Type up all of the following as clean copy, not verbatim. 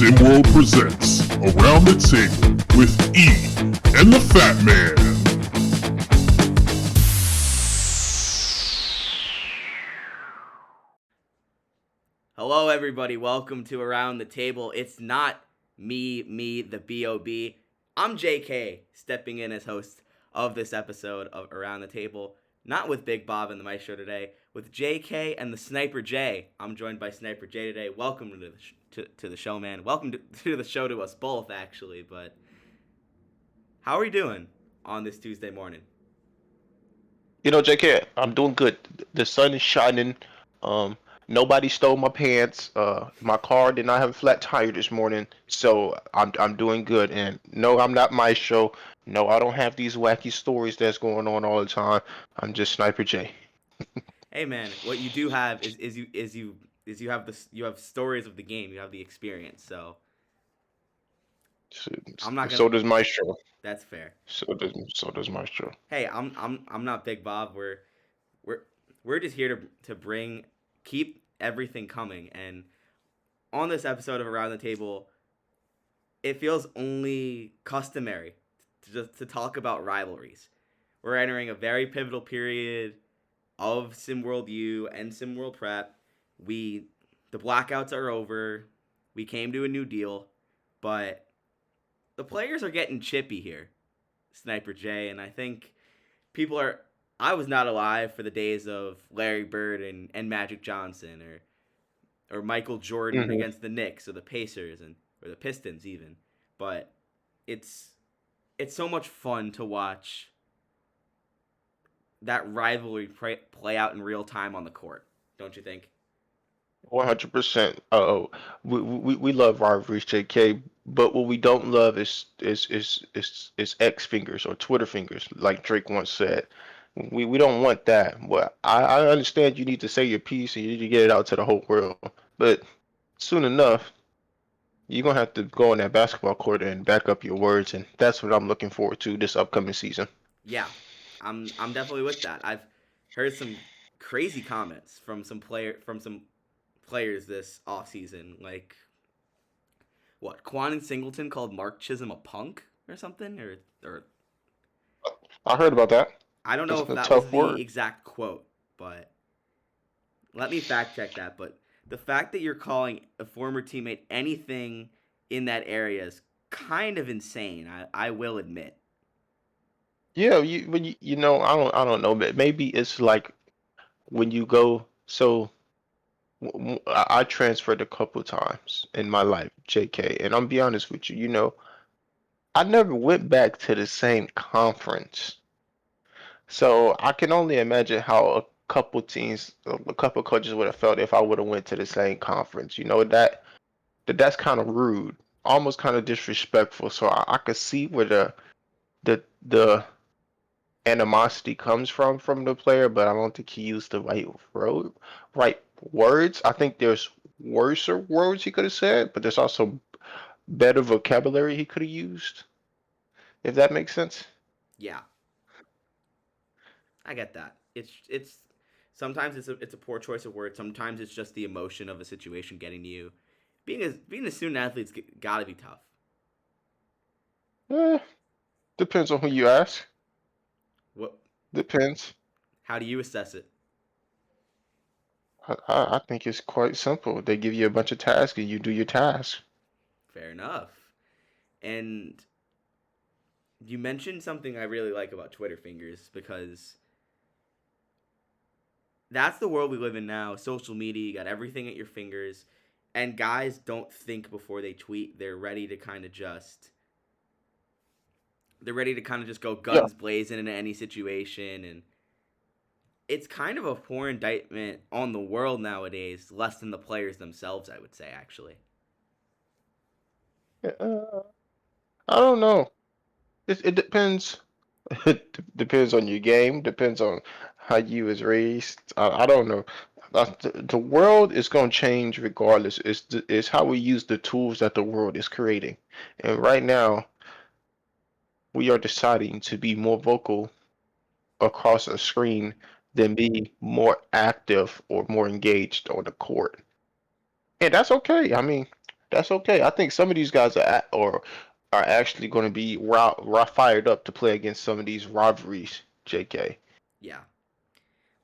SimWorld presents Around the Table with E and the Fat Man. Hello everybody, welcome to Around the Table. It's not me, the B.O.B. I'm JK, stepping in as host of this episode of Around the Table. Not with Big Bob and the Maestro today, with JK and the Sniper J. I'm joined by Sniper J today. Welcome to the show, man. Welcome to the show to us both, actually. But how are you doing on this Tuesday morning? JK, I'm doing good. The sun is shining. Um, Nobody stole my pants. My car did not have a flat tire this morning, so I'm doing good. And no, I'm not Maestro. No, I don't have these wacky stories that's going on all the time. I'm just Sniper J. Hey man, what you do have you have you have stories of the game. You have the experience. So So, I'm not gonna. so does Maestro. That's fair. So does Maestro. Hey, I'm not Big Bob. We're we're just here to bring keep everything coming. And on this episode of Around the Table, it feels only customary to talk about rivalries. We're entering a very pivotal period of SimWorld U and SimWorld Prep. The blackouts are over. We came to a new deal, but the players are getting chippy here, Sniper J, and I think people are. I was not alive for the days of Larry Bird and Magic Johnson or Michael Jordan hmm against the Knicks or the Pacers or the Pistons even, but it's so much fun to watch that rivalry play out in real time on the court, don't you think? 100%. We love rivalries, JK. But what we don't love is X fingers or Twitter fingers, like Drake once said. We don't want that. Well, I understand you need to say your piece and you need to get it out to the whole world. But soon enough, you're gonna have to go on that basketball court and back up your words, and that's what I'm looking forward to this upcoming season. Yeah, I'm definitely with that. I've heard some crazy comments from some players this offseason, like what Quan and Singleton called Mark Chisholm a punk or something, or I heard about that. I don't know It's if a that was tough the word. exact quote, but let me fact check that. But the fact that you're calling a former teammate anything in that area is kind of insane. I will admit. Yeah, I don't know, but maybe it's like when you go so. I transferred a couple times in my life, JK, and I'm be honest with you, I never went back to the same conference. So I can only imagine how a couple teams, a couple coaches would have felt if I would have went to the same conference. That's kind of rude, almost kind of disrespectful. So I could see where the animosity comes from the player, but I don't think he used the right words. I think there's worser words he could have said, but there's also better vocabulary he could have used, if that makes sense. Yeah, I get that. It's sometimes it's a poor choice of words. Sometimes it's just the emotion of a situation getting to you. Being a student athlete's gotta be tough. Eh, Depends on who you ask. What? Depends. How do you assess it? I think it's quite simple. They give you a bunch of tasks and you do your tasks. Fair enough. And you mentioned something I really like about Twitter fingers because that's the world we live in now. Social media, you got everything at your fingers, and guys don't think before they tweet. They're ready to kind of just go Yeah. guns blazing into any situation, and it's kind of a poor indictment on the world nowadays, less than the players themselves, I would say, actually. Uh, I don't know. It depends. Depends on your game. Depends on how you was raised. I don't know. The world is going to change regardless. It's how we use the tools that the world is creating. And right now, we are deciding to be more vocal across a screen than be more active or more engaged on the court. And that's okay. I mean, That's okay. I think some of these guys are actually going to be fired up to play against some of these rivalries. JK. Yeah,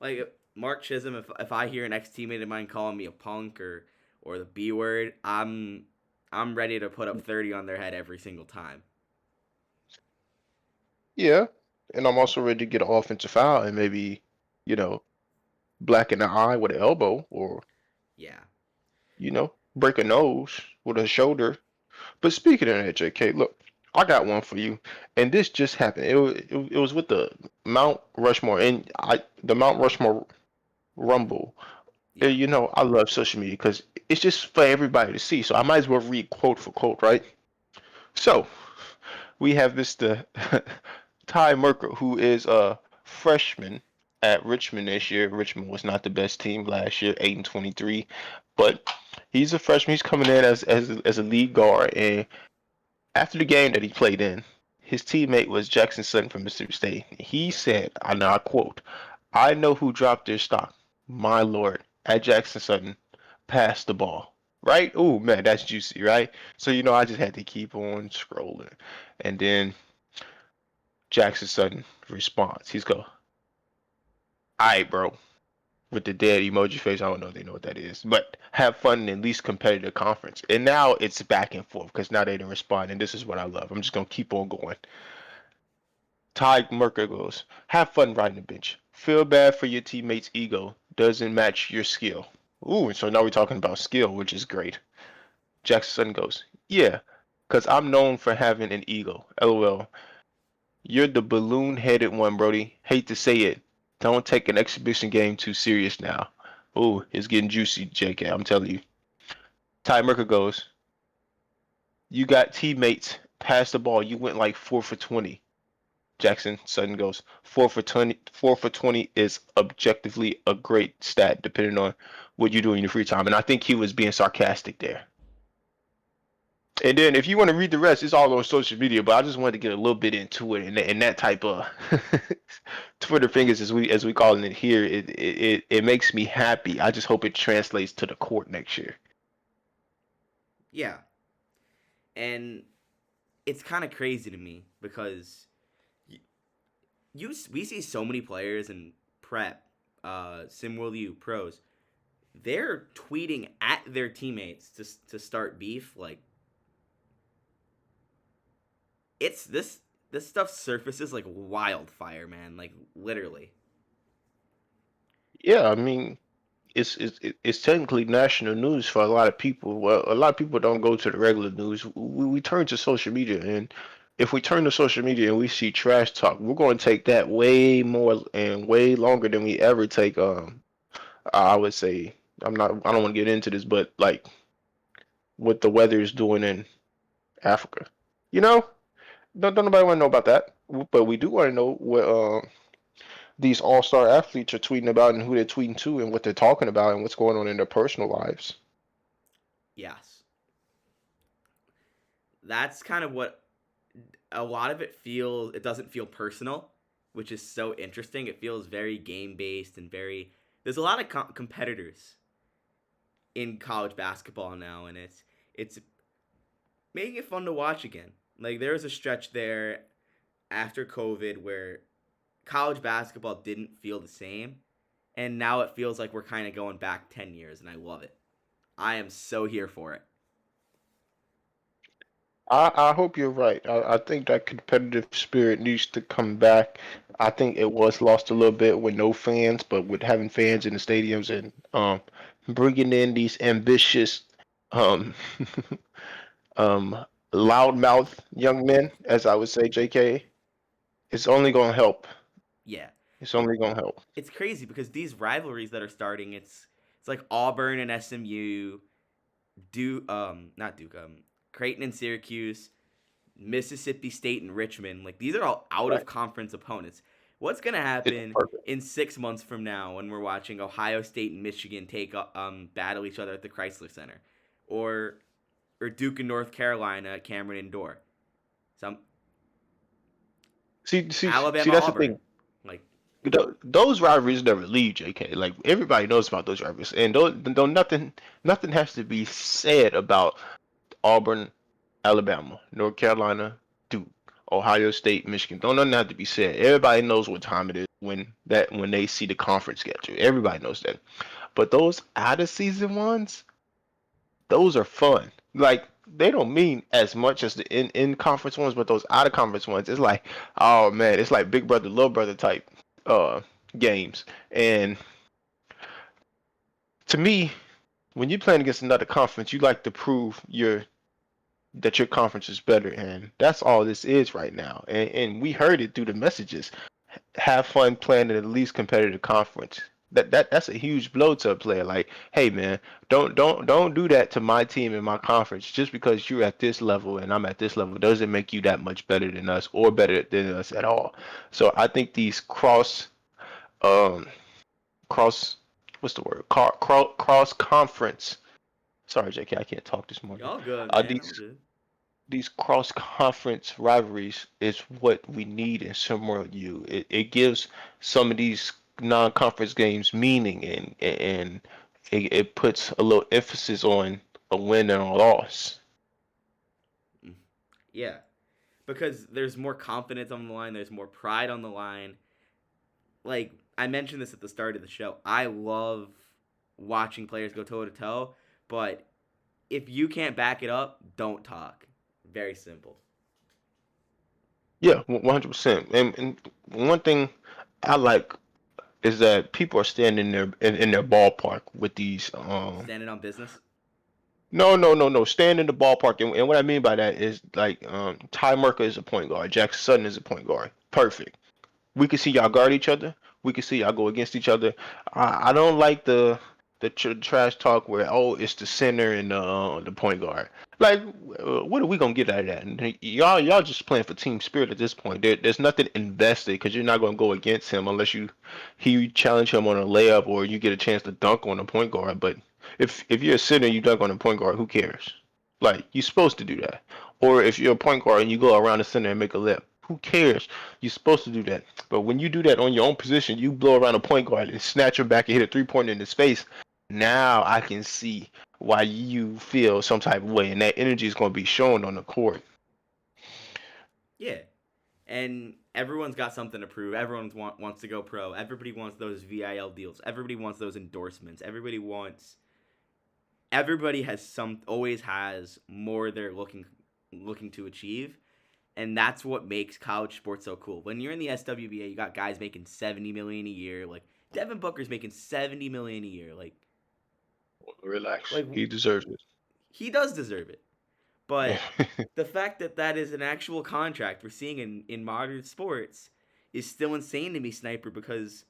like Mark Chisholm. If I hear an ex teammate of mine calling me a punk or the B word, I'm ready to put up 30 on their head every single time. Yeah, and I'm also ready to get an offensive foul and maybe, you know, blacken the eye with an elbow or, Yeah, break a nose with a shoulder. But speaking of that, JK, look, I got one for you, and this just happened. It was with the Mount Rushmore and the Mount Rushmore Rumble. yeah, I love social media because it's just for everybody to see. So I might as well read quote for quote, right? So we have Mr. Ty Merker, who is a freshman at Richmond this year. Richmond was not the best team last year, 8-23, but he's a freshman. He's coming in as a lead guard, and after the game that he played in, his teammate was Jackson Sutton from Mississippi State. He yeah, said, and I quote, "I know who dropped their stock. My lord, at Jackson Sutton, pass the ball." Right? Oh man, that's juicy, right? So I just had to keep on scrolling, and then Jackson Sutton responds. He's go, "All right, bro," with the dead emoji face. I don't know if they know what that is, but have fun in the least competitive conference. And now it's back and forth because now they didn't respond, and this is what I love. I'm just gonna keep on going. Ty Merker goes, "Have fun riding the bench. Feel bad for your teammate's ego. Doesn't match your skill." Ooh, and so now we're talking about skill, which is great. Jackson goes, "Yeah, because I'm known for having an ego. LOL. You're the balloon-headed one, Brody. Hate to say it. Don't take an exhibition game too serious now." Ooh, it's getting juicy, JK. I'm telling you. Ty Merker goes, "You got teammates. Pass the ball. You went like 4 for 20." Jackson Sutton goes, 4 for 20. 4 for 20 is objectively a great stat, depending on what you do in your free time. And I think he was being sarcastic there. And then, if you want to read the rest, it's all on social media. But I just wanted to get a little bit into it, and that type of Twitter fingers, as we calling it here, it makes me happy. I just hope it translates to the court next year. yeah. And it's kind of crazy to me because we see so many players in prep, SimWorld U pros. They're tweeting at their teammates to start beef. Like it's this stuff surfaces like wildfire, man. Like literally. Yeah, I mean, it's technically national news for a lot of people. Well, a lot of people don't go to the regular news. We turn to social media, and if we turn to social media and we see trash talk, we're going to take that way more and way longer than we ever take. I would say I'm not. I don't want to get into this, but like what the weather is doing in Africa, you know, don't nobody want to know about that. But we do want to know what these all-star athletes are tweeting about and who they're tweeting to and what they're talking about and what's going on in their personal lives. Yes. That's kind of what a lot of it feels. It doesn't feel personal, which is so interesting. It feels very game based and very. There's a lot of competitors in college basketball now, and it's making it fun to watch again. Like there was a stretch there after COVID where college basketball didn't feel the same, and now it feels like we're kind of going back 10 years, and I love it. I am so here for it. I hope you're right. I think that competitive spirit needs to come back. I think it was lost a little bit with no fans, but with having fans in the stadiums and bringing in these ambitious, um, um, loudmouth young men, as I would say, JK, it's only going to help. Yeah, It's only going to help. it's crazy because these rivalries that are starting, it's like Auburn and SMU, not Duke, Creighton and Syracuse, Mississippi State and Richmond. Like these are all out Right. of conference opponents. What's gonna It's happen perfect. in 6 months from now when we're watching Ohio State and Michigan take battle each other at the Chrysler Center, or Duke and North Carolina at Cameron Indoor, some See, Alabama that's the Auburn, thing. like Those rivalries never leave, JK. Like everybody knows about those rivalries, and don't nothing has to be said about Auburn, Alabama, North Carolina, Duke, Ohio State, Michigan. Don't nothing have to be said. Everybody knows what time it is when they see the conference schedule. Everybody knows that. But those out of season ones, those are fun. Like they don't mean as much as the in conference ones, but those out of conference ones, it's like, oh man, it's like big brother, little brother type uh games. And to me, when you're playing against another conference, you like to prove that your conference is better, and that's all this is right now. And we heard it through the messages. Have fun playing in the least competitive conference. That's a huge blow to a player. Like, hey man, don't do that to my team in my conference. Just because you're at this level and I'm at this level doesn't make you that much better than us or better than us at all. So I think these um cross what's the word? Cross conference. Sorry, JK, I can't talk this morning. Y'all good, Uh, man. I'm these good. these cross conference rivalries is what we need in SimWorld U. It gives some of these non conference games meaning and it puts a little emphasis on a win and a loss. Mm. Yeah, because there's more confidence on the line. There's more pride on the line. Like I mentioned this at the start of the show. I love watching players go toe to toe, but if you can't back it up, don't talk. Very simple. Yeah, 100%. And one thing I like is that people are standing there in their ballpark with these Standing on business. no. Stand in the ballpark, and what I mean by that is like Ty Merker is a point guard, Jackson Sutton is a point guard. Perfect. We can see y'all guard each other. We can see y'all go against each other. I don't like the trash talk where oh it's the center and the point guard. Like what are we gonna get out of that? And y'all just playing for team spirit at this point. There's nothing invested because you're not gonna go against him unless he challenge him on a layup or you get a chance to dunk on a point guard. But if you're a center and you dunk on a point guard, who cares? Like you're supposed to do that. Or if you're a point guard and you go around the center and make a layup, who cares? You're supposed to do that. But when you do that on your own position, you blow around a point guard and snatch him back and hit a 3 pointer in his face. Now I can see why you feel some type of way, and that energy is going to be shown on the court. Yeah, and everyone's got something to prove. Everyone wants to go pro. Everybody wants those VIL deals. Everybody wants those endorsements. Everybody has always has more they're looking to achieve, and that's what makes college sports so cool. When you're in the SWBA, you got guys making 70 million a year. Like Devin Booker's making 70 million a year. Relax. Like He deserves he does deserve it. But it. the fact that that is an actual contract we're seeing in modern sports is still insane to me, Sniper, because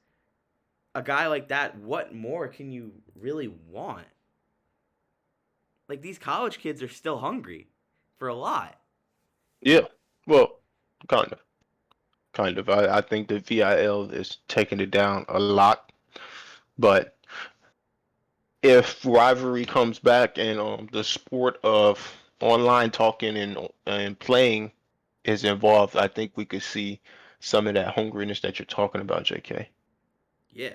a guy like that, what more can you really want? Like these college kids are still hungry for a lot. Yeah. Well, kind of. Kind of. I think the VIL is taking it down a lot. But if rivalry comes back and the sport of online talking and playing is involved, I think we could see some of that hungriness that you're talking about, JK. Yeah,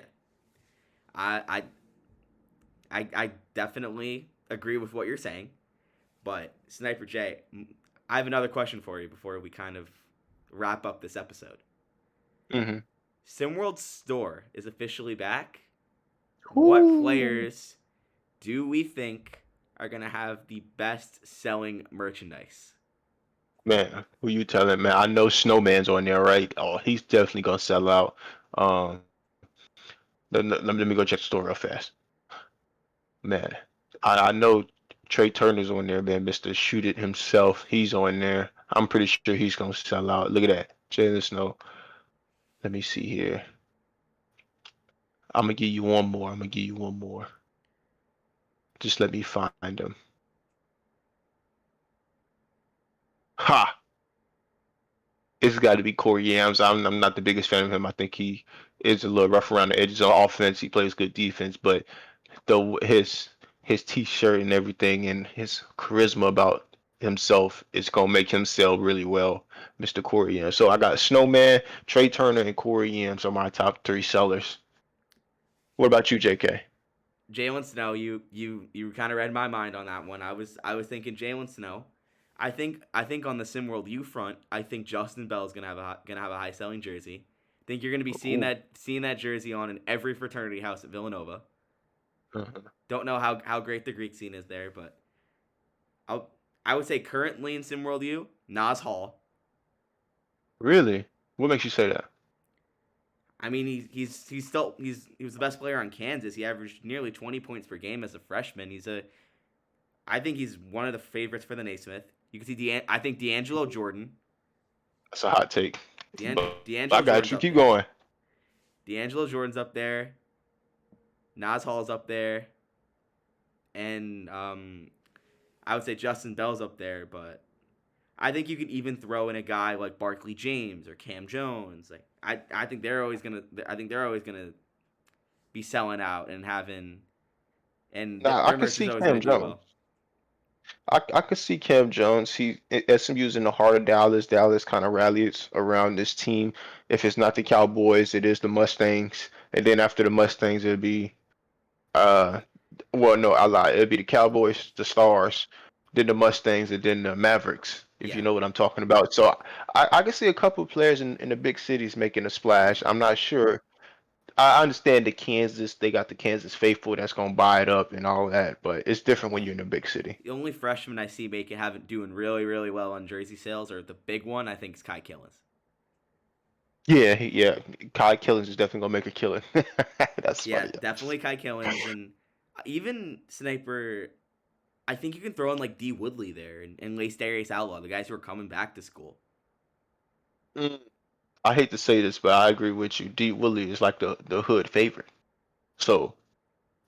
I I definitely agree with what you're saying. But Sniper J, I have another question for you before we kind of wrap up this episode. Mm-hmm. SimWorld Store is officially back. What Whoo. players do we think are gonna have the best selling merchandise? Man, who you telling, man? I know Snowman's on there, right? Oh, he's definitely gonna sell out. Um, let me go check the store real fast. Man, I know Trey Turner's on there, man. Mr. Shoot It himself, he's on there. I'm pretty sure he's gonna sell out. Look at that, Jalen Snow. Let me see here. I'm gonna give you one more. I'm gonna give you one more. Just let me find him. Ha! It's got to be Corey Yams. I'm not the biggest fan of him. I think he is a little rough around the edges on offense. He plays good defense, but the his t-shirt and everything and his charisma about himself is gonna make him sell really well, Mr. Corey Yams. So I got Snowman, Trey Turner, and Corey Yams are my top three sellers. What about you, JK? Jalen Snow, you kind of read my mind on that one. I was thinking Jalen Snow. I think on the SimWorld U front, I think Justin Bell's gonna have a high selling jersey. I think you're gonna be seeing Ooh. that jersey on in every fraternity house at Villanova. Uh-huh. Don't know how great the Greek scene is there, but I would say currently in SimWorld U, Nas Hall. Really? What makes you say that? I mean, he was the best player on Kansas. He averaged nearly 20 points per game as a freshman. I think he's one of the favorites for the Naismith. You can see I think D'Angelo Jordan. That's a hot take. But I D'Angelo got Jordan's you. up Keep there. going. D'Angelo Jordan's up there. Nas Hall's up there, and I would say Justin Bell's up there. But I think you could even throw in a guy like Barkley James or Cam Jones. Like I think they're always gonna be selling out and having and Nah, I their could merch is see always gonna Cam do Jones. well. I could see Cam Jones. He SMU's in the heart of Dallas. Dallas kind of rallies around this team. If it's not the Cowboys, it is the Mustangs. And then after the Mustangs, it'll be uh, well, no, I lied. It'll be the Cowboys, the Stars, then the Mustangs, and then the Mavericks. If you Yeah. know what I'm talking about. So I can see a couple of players in the big cities making a splash. I'm not sure. I understand the Kansas. They got the Kansas faithful that's gonna buy it up and all that, but it's different when you're in a big city. The only freshman I see doing really really well on jersey sales, or the big one, I think is Kai Killens. Yeah, yeah. Kai Killings is definitely gonna make a killing. That's Yeah, funny. definitely Kai Killens, and even Sniper. I think you can throw in like D Woodley there and Lace Darius Outlaw, the guys who are coming back to school. Mm, I hate to say this, but I agree with you. D Willie is like the hood favorite. So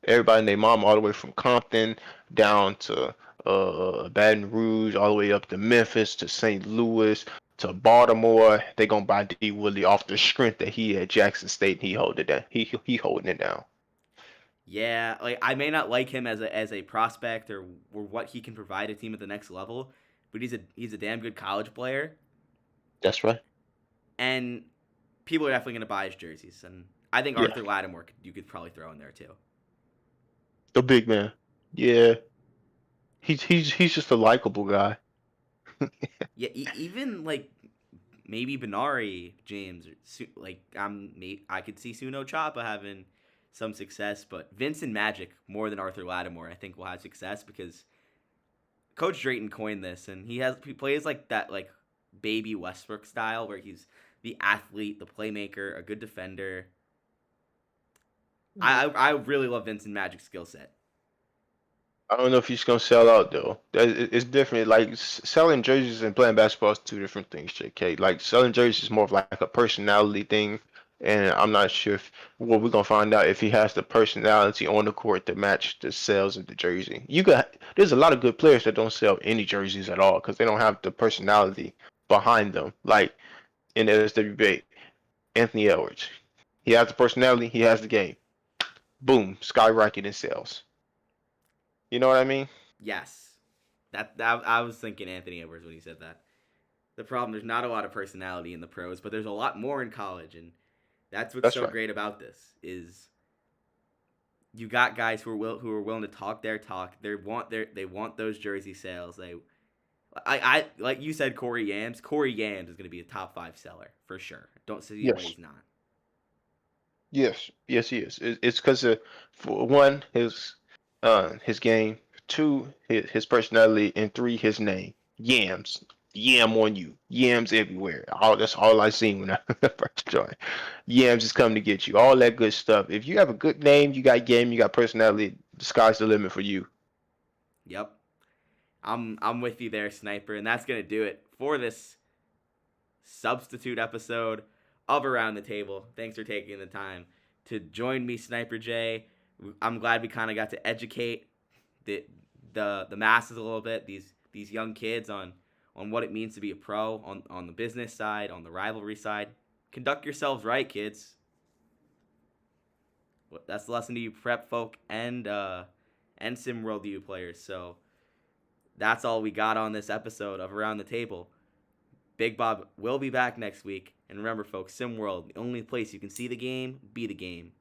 everybody and their mom, all the way from Compton down to Baton Rouge, all the way up to Memphis to St. Louis to Baltimore, they gonna buy D Willie off the strength that he at Jackson State. He holding it down. He holding it down. Yeah, like I may not like him as a prospect or what he can provide a team at the next level, but he's a damn good college player, That's right. and people are definitely gonna buy his jerseys. And I think Yeah, Arthur Lattimore you could probably throw in there too. the big man. Yeah, he's just a likable guy. Yeah, even like maybe Benari James or I could see Suno Chapa having some success, but Vincent Magic more than Arthur Lattimore I think will have success because Coach Drayton coined this, and he plays like that like baby Westbrook style where he's the athlete, the playmaker, a good defender. I really love Vincent Magic's skill set. I don't know if he's gonna sell out though. It's different. Like selling jerseys and playing basketball is two different things, JK. Like selling jerseys is more of like a personality thing, and I'm not sure if well we're gonna find out if he has the personality on the court to match the sales of the jersey. There's a lot of good players that don't sell any jerseys at all because they don't have the personality behind them. Like in the SWBA, Anthony Edwards, he has the personality, he has the game. Boom, skyrocket in sales. You know what I mean? Yes, that I was thinking Anthony Edwards when he said that. The problem there's not a lot of personality in the pros, but there's a lot more in college, and that's what's That's so right. great about this is you got guys who are willing to talk their talk. They want those jersey sales. I like you said Corey Yams. Corey Yams is going to be a top 5 seller for sure. Don't see why Yes. he's not. Yes, yes, he is. It's because for one, his game, two, his personality, and three, his name. Yams, yam on you, yams everywhere. That's all I seen when I first joined. Yams is coming to get you. All that good stuff. If you have a good name, you got game, you got personality. The sky's the limit for you. Yep. I'm with you there, Sniper, and that's going to do it for this substitute episode of Around the Table. Thanks for taking the time to join me, Sniper J. I'm glad we kind of got to educate the the masses a little bit. These young kids on what it means to be a pro on the business side, on the rivalry side. Conduct yourselves right, kids. That's the lesson to you prep folk and SimWorld U players. So that's all we got on this episode of Around the Table. Big Bob will be back next week. And remember, folks, SimWorld, the only place you can see the game, be the game.